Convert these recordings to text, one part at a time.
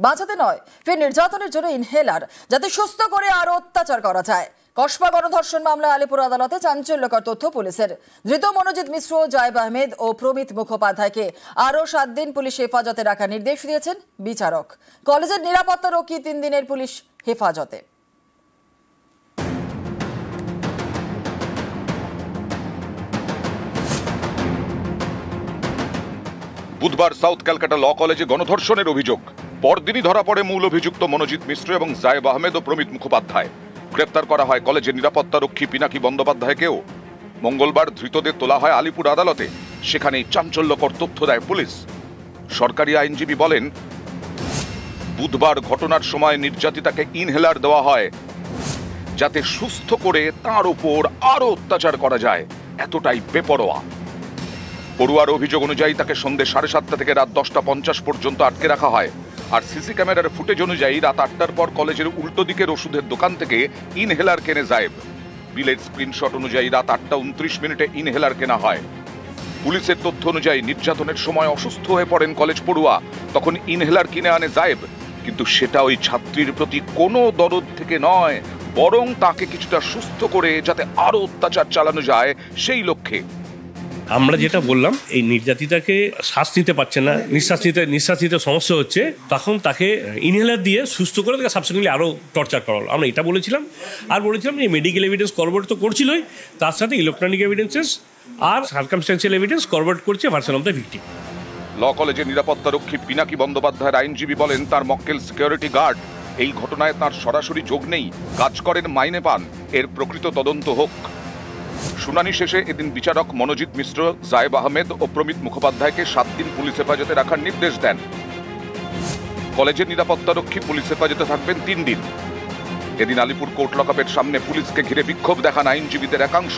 বাঁচাতে নয়, ফের নির্যাতনের জন্য ইনহেলার, যাতে সুস্থ করে আরো অত্যাচার করা যায়। কসবা গণধর্ষণ মামলা আলিপুর আদালতে চাঞ্চল্যকর তথ্য পুলিশের। ধৃত মনোজিৎ মিশ্র, জায়েব আহমেদ ও প্রমিত মুখোপাধ্যায়কে আরও 7 দিন পুলিশ হেফাজতে রাখার নির্দেশ দিয়েছেন বিচারক। কলেজের নিরাপত্তা রক্ষী 3 দিনের পুলিশ হেফাজতে। বুধবার সাউথ ক্যালকাটা ল কলেজে গণধর্ষণের অভিযোগ। পরদিনই ধরা পড়ে মূল অভিযুক্ত মনোজিৎ মিশ্র এবং জায়েব আহমেদ ও প্রমিত মুখোপাধ্যায়। গ্রেপ্তার করা হয় কলেজের নিরাপত্তা রক্ষী পিনাকি বন্দ্যোপাধ্যায়কেও। মঙ্গলবার ধৃতদের তোলা হয় আলিপুর আদালতে। সেখানেই চাঞ্চল্যকর তথ্য দেয় পুলিশ। সরকারি আইনজীবী বলেন, বুধবার ঘটনার সময় নির্যাতিতাকে ইনহেলার দেওয়া হয় যাতে সুস্থ করে তার উপর আরো অত্যাচার করা যায়। এতটাই বেপরোয়া। পড়ুয়ার অভিযোগ অনুযায়ী তাকে সন্ধ্যে 7:30 থেকে রাত 10:50 পর্যন্ত আটকে রাখা হয়। আর সিসি ক্যামেরার ফুটেজ অনুযায়ী রাত 8টার পর কলেজের উল্টো দিকের ওষুধের দোকান থেকে ইনহেলার কেনে জায়েব। বিলের স্ক্রিনশট অনুযায়ী রাত 8:29 ইনহেলার কেনা হয়। পুলিশের তথ্য অনুযায়ী নির্যাতনের সময় অসুস্থ হয়ে পড়েন কলেজ পড়ুয়া। তখন ইনহেলার কিনে আনে জায়েব, কিন্তু সেটা ওই ছাত্রীর প্রতি কোনো দরদ থেকে নয়, বরং তাকে কিছুটা সুস্থ করে যাতে আরো অত্যাচার চালানো যায় সেই লক্ষ্যে। আমরা যেটা বললাম, এই নির্যাতিতাকে শ্বাস নিতে পারছে না, নিঃশ্বাস নিতে সমস্যা হচ্ছে, তখন তাকে ইনহেলার দিয়ে সুস্থ করে তাকে সাবসিকুয়েন্টলি আরও টর্চার করা হলো। আমরা এটা বলেছিলাম। আর বলেছিলাম যে মেডিকেল এভিডেন্স করবোরেট তো করছিলই, তার সাথে ইলেকট্রনিক এভিডেন্সেস আর সার্কামস্ট্যান্সিয়াল এভিডেন্স করবোরেট করছে ভার্সন অফ দ্য ভিকটিম। ল কলেজের নিরাপত্তা রক্ষী পিনাকি বন্দ্যোপাধ্যায়ের আইনজীবী বলেন, তার মক্কেল সিকিউরিটি গার্ড। এই ঘটনায় তার সরাসরি যোগ নেই, কাজ করেন, মাইনে পান। এর প্রকৃত তদন্ত হোক। শুনানি শেষে এদিন বিচারক মনোজিৎ মিশ্র, জায়েব আহমেদ ও প্রমিত মুখোপাধ্যায়কে 7 দিন পুলিশ হেফাজতে রাখার নির্দেশ দেন। কলেজের নিরাপত্তা রক্ষী পুলিশ হেফাজতে থাকবেন 3 দিন। এদিন আলিপুর কোর্ট লকআপের সামনে পুলিশকে ঘিরে বিক্ষোভ দেখান আইনজীবীদের একাংশ।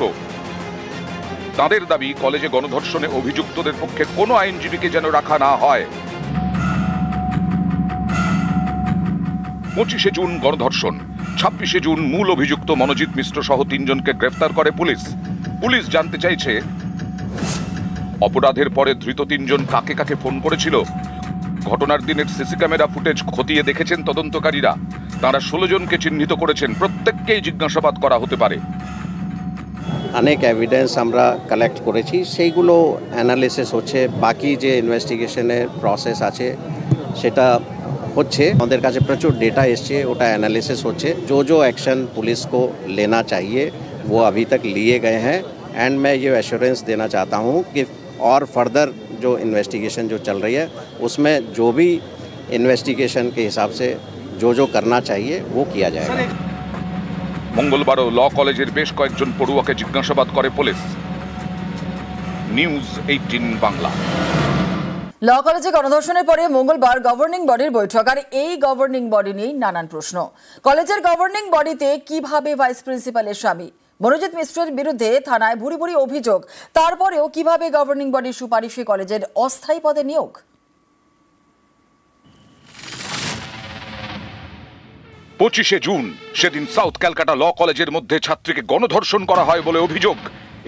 তাদের দাবি, কলেজে গণধর্ষণে অভিযুক্তদের পক্ষে কোনো আইনজীবীকে যেন রাখা না হয়। 25 জুন গণধর্ষণ, 26 জুন মূল অভিযুক্ত মনোজিৎ মিশ্র সহ 3 জনকে গ্রেফতার করে পুলিশ। পুলিশ জানতে চাইছে, অপরাধের পরে ধৃত 3 জন কাকে কাকে ফোন করেছিল। ঘটনার দিনের সিসি ক্যামেরা ফুটেজ খতিয়ে দেখেছেন তদন্তকারীরা। তারা 16 জনকে চিহ্নিত করেছেন। প্রত্যেককেই জিজ্ঞাসাবাদ করা হতে পারে। অনেক এভিডেন্স আমরা কালেক্ট করেছি, সেইগুলো অ্যানালিসিস হচ্ছে। বাকি যে ইনভেস্টিগেশনের প্রসেস আছে সেটা হচ্ছে। আমাদের কাছে প্রচুর डेटा এসছে, ওটা एनालिसिस होच्छे। जो एक्शन पुलिस को लेना चाहिए वो अभी तक लिए गए हैं। एंड मैं ये एश्योरेंस देना चाहता हूँ कि और फर्दर जो इन्वेस्टिगेशन जो चल रही है उसमें जो भी इन्वेस्टिगेशन के हिसाब से जो करना चाहिए वो किया जाएगा। মঙ্গলবারও ল কলেজের বেশ কয়েকজন পড়ুয়াকে জিজ্ঞাসাবাদ করে পুলিশ। নিউজ 18 বাংলা। ল কলেজে গণধর্ষণের পরে মঙ্গলবার গভর্নিং বডির বৈঠক। আর এই গভর্নিং বডি নিয়ে নানান প্রশ্ন। কলেজের গভর্নিং বডিতে কিভাবে ভাইস প্রিন্সিপালের স্বামী মনোজিৎ মিশ্রের বিরুদ্ধে থানায় ভুরি ভুরি অভিযোগ, তারপরেও কিভাবে গভর্নিং বডির সুপারিশে কলেজের অস্থায়ী পদে নিয়োগ? 25 জুন সেদিন সাউথ ক্যালকাটা ল কলেজের মধ্যে ছাত্রীকে গণধর্ষণ করা হয় বলে অভিযোগ।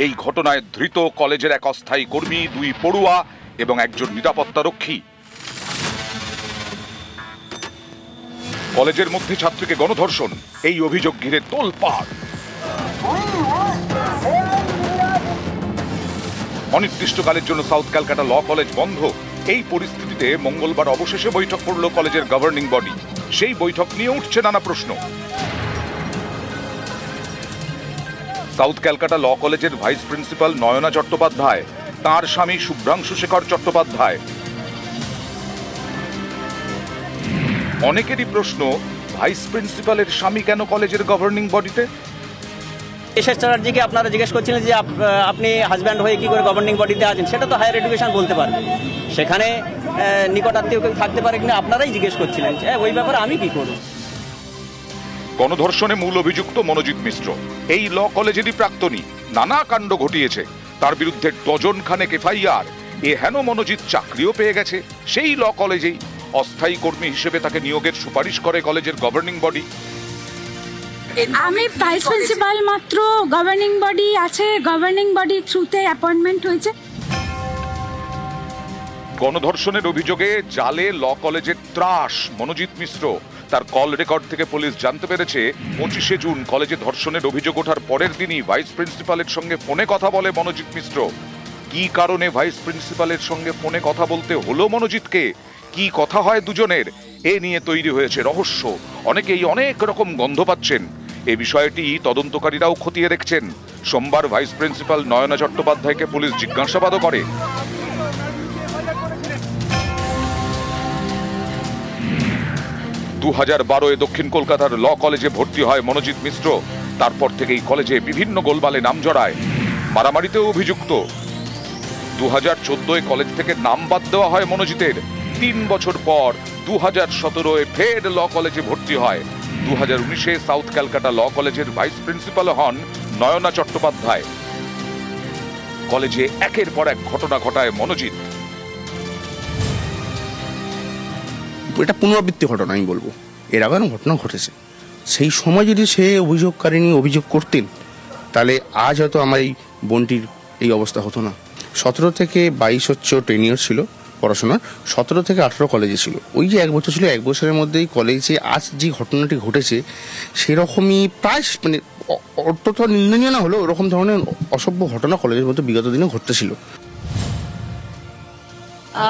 এই ঘটনায় ধৃত কলেজের এক অস্থায়ী কর্মী, 2 পড়ুয়া এবং একজন নিরাপত্তা রক্ষী। কলেজের মধ্যে ছাত্রীকে গণধর্ষণ, এই অভিযোগ ঘিরে তোলপাড়। অনির্দিষ্টকালের জন্য সাউথ ক্যালকাটা ল কলেজ বন্ধ। এই পরিস্থিতিতে মঙ্গলবার অবশেষে বৈঠক করল কলেজের গভর্নিং বডি। সেই বৈঠক নিয়ে উঠছে নানা প্রশ্ন। সাউথ ক্যালকাটা ল কলেজের ভাইস প্রিন্সিপাল নয়না চট্টোপাধ্যায়, তার স্বামী শুভ্রাংশু শেখর চট্টোপাধ্যায়। অনেকেরই প্রশ্ন, ভাইস প্রিন্সিপালের স্বামী কেন কলেজের গভর্নিং বডিতে? এসএস চ্যাটার্জিকে আপনারা জিজ্ঞেস করছিলেন যে আপনি হাজব্যান্ড হয়ে কি করে গভর্নিং বডিতে আছেন, সেটা তো হায়ার এডুকেশন বলতে পারবে। সেখানে নিকটাত্মীয় কেউ থাকতে পারে কিনা আপনারাই জিজ্ঞেস করছিলেন, ওই ব্যাপারে আমি কি করব। গণধর্ষণে মূল অভিযুক্ত মনোজিৎ মিশ্র এই ল কলেজেরই প্রাক্তনী, নানা কাণ্ড ঘটিয়েছে। তার বিরুদ্ধে ডজন খানেক এফআইআর। হেন মনোজিৎ চাকরিও পেয়ে গেছে সেই ল কলেজেই। অস্থায়ী কর্মী হিসেবে তাকে নিয়োগের সুপারিশ করে কলেজের গভর্নিং বডি। আমি ভাইস প্রিন্সিপাল মাত্র, গভর্নিং বডি আছে, গভর্নিং বডি থ্রুতে অ্যাপয়েন্টমেন্ট হয়েছে। গণধর্ষণের অভিযোগে জালে ল কলেজের ত্রাস মনোজিৎ মিশ্র। তার কল রেকর্ড থেকে পুলিশ জানতে পেরেছে 25শে জুন কলেজে ধর্ষণের অভিযোগ ওঠার পরের দিনই ভাইস প্রিন্সিপালের সঙ্গে ফোনে কথা বলে মনোজিৎ মিশ্র। কি কারণে ভাইস প্রিন্সিপালের সঙ্গে ফোনে কথা বলতে হলো মনোজিৎকে, কি কথা হয় দুজনের, এ নিয়ে তৈরি হয়েছে রহস্য। অনেকেই অনেক রকম গন্ধ পাচ্ছেন। এ বিষয়টি তদন্তকারীরাও খতিয়ে দেখছেন। সোমবার ভাইস প্রিন্সিপাল নয়না চট্টোপাধ্যায়কে পুলিশ জিজ্ঞাসাবাদও করে। 2012-এ দক্ষিণ কলকাতার ল কলেজে ভর্তি হয় মনোজিৎ মিশ্র। তারপর থেকেই কলেজে বিভিন্ন গোলমালে নাম জড়ায়, মারামারিতেও অভিযুক্ত। 2014-এ কলেজ থেকে নাম বাদ দেওয়া হয় মনোজিতের। 3 বছর পর 2017-এ ফের ল কলেজে ভর্তি হয়। 2019-এ সাউথ ক্যালকাটা ল কলেজের ভাইস প্রিন্সিপাল হন নয়না চট্টোপাধ্যায়। কলেজে একের পর এক ঘটনা ঘটায় মনোজিৎ। এটা পুনরাবৃত্তি ঘটনা আমি বলবো, এর আগে ঘটনা ঘটেছে। সেই সময় যদি সে অভিযোগকারিনী অভিযোগ করতেন তাহলে আজ হয়তো আমার এই বোনটির এই অবস্থা হতো না। 17 থেকে 22 হচ্ছে টেনিয়র ছিল পড়াশোনার, 17 থেকে 18 কলেজে ছিল। ওই যে 1 বছর ছিল, 1 বছরের মধ্যেই কলেজে আজ যে ঘটনাটি ঘটেছে সেরকমই প্রায় মানে অত্যন্ত নিন্দনীয় না হলেও ওরকম ধরনের অসভ্য ঘটনা কলেজের মধ্যে বিগত দিনে ঘটতেছিল।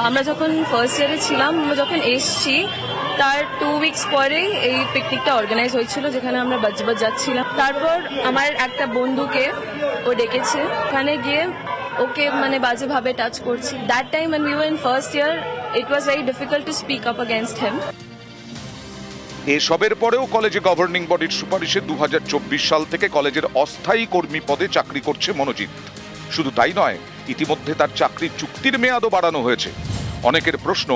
আমরা যখন ফার্স্ট ইয়ারে ছিলাম, আমরা যখন এসছি তার 2 উইকস পরেই এই পিকনিকটা অর্গানাইজ হয়েছিল যেখানে আমরা বাজবাজ যাচ্ছিলাম। তারপর আমার একটা বন্ধুকে ও ডেকেছে, ওখানে গিয়ে ওকে মানে বাজেভাবে টাচ করছি। That time when we were in first year it was very difficult to speak up against him. এসবের পরেও কলেজে গভর্নিং বডির সুপারিশে 2024 সাল থেকে কলেজের অস্থায়ী কর্মী পদে চাকরি করছে মনোজিৎ। শুধু তাই নয়, ইতিমধ্যে তার চাকরির চুক্তির মেয়াদও বাড়ানো হয়েছে। অনেকের প্রশ্ন,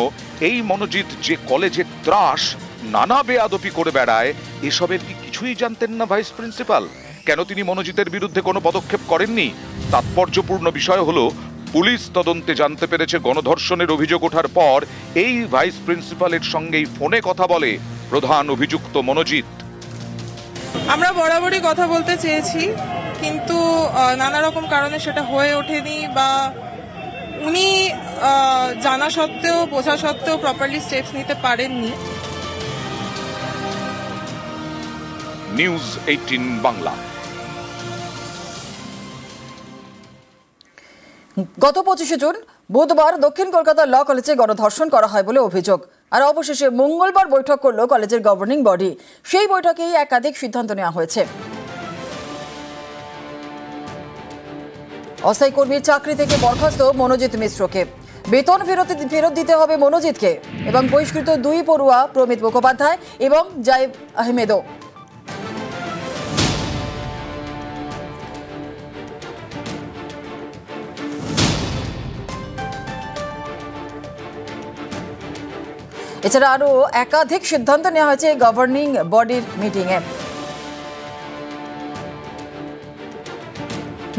এই মনোজিৎ যে কলেজের ত্রাস, নানা বেয়াদপি করে বেড়ায়, এসবের কি কিছুই জানতেন না ভাইস প্রিন্সিপাল? কেন তিনি মনোজিতের বিরুদ্ধে কোনো পদক্ষেপ করেননি? তাৎপর্যপূর্ণ বিষয় হলো, পুলিশ তদন্তে জানতে পেরেছে গণধর্ষণের অভিযোগ ওঠার পর এই ভাইস প্রিন্সিপালের সঙ্গেই ফোনে কথা বলে প্রধান অভিযুক্ত মনোজিৎ। আমরা বরাবরই কথা বলতে চেয়েছি, কিন্তু নানা রকম কারণে সেটা হয়ে ওঠেনি, বা উনি জানা সত্ত্বেও বোঝা সত্ত্বেও প্রপারলি স্টেপস নিতে পারেননি। নিউজ 18 বাংলা। গত 25শে জুন বুধবার দক্ষিণ কলকাতার ল কলেজে গণধর্ষণ করা হয় বলে অভিযোগ। আর অবশেষে মঙ্গলবার বৈঠক করল কলেজের গভর্নিং বডি। সেই বৈঠকেই একাধিক সিদ্ধান্ত নেওয়া হয়েছে। অস্থায়ী কর্মীর চাকরি থেকে বরখাস্ত মনোজিৎ মিশ্রকে, বেতন ফেরত দিতে হবে মনোজিৎকে, এবং বহিষ্কৃত 2 পড়ুয়া প্রমিত মুখোপাধ্যায় এবং জায়েব আহমেদও। এছাড়া আরো একাধিক সিদ্ধান্ত নেওয়া হয়েছে গভর্নিং বডির মিটিংয়ে।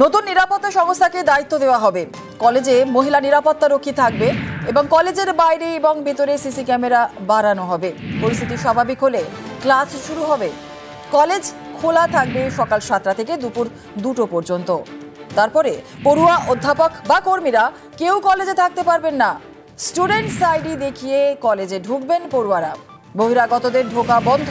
নতুন নিরাপত্তা সংস্থাকে দায়িত্ব দেওয়া হবে। কলেজে মহিলা নিরাপত্তা রক্ষী থাকবে এবং কলেজের বাইরে এবং ভেতরে সিসি ক্যামেরা বাড়ানো হবে। পরিস্থিতি স্বাভাবিক হলে ক্লাস শুরু হবে। কলেজ খোলা থাকবে সকাল 7টা থেকে দুপুর 2টো পর্যন্ত। তারপরে পড়ুয়া, অধ্যাপক বা কর্মীরা কেউ কলেজে থাকতে পারবেন না। স্টুডেন্টস আইডি দেখিয়ে কলেজে ঢুকবেন পড়ুয়ারা। বহিরাগতদের ঢোকা বন্ধ।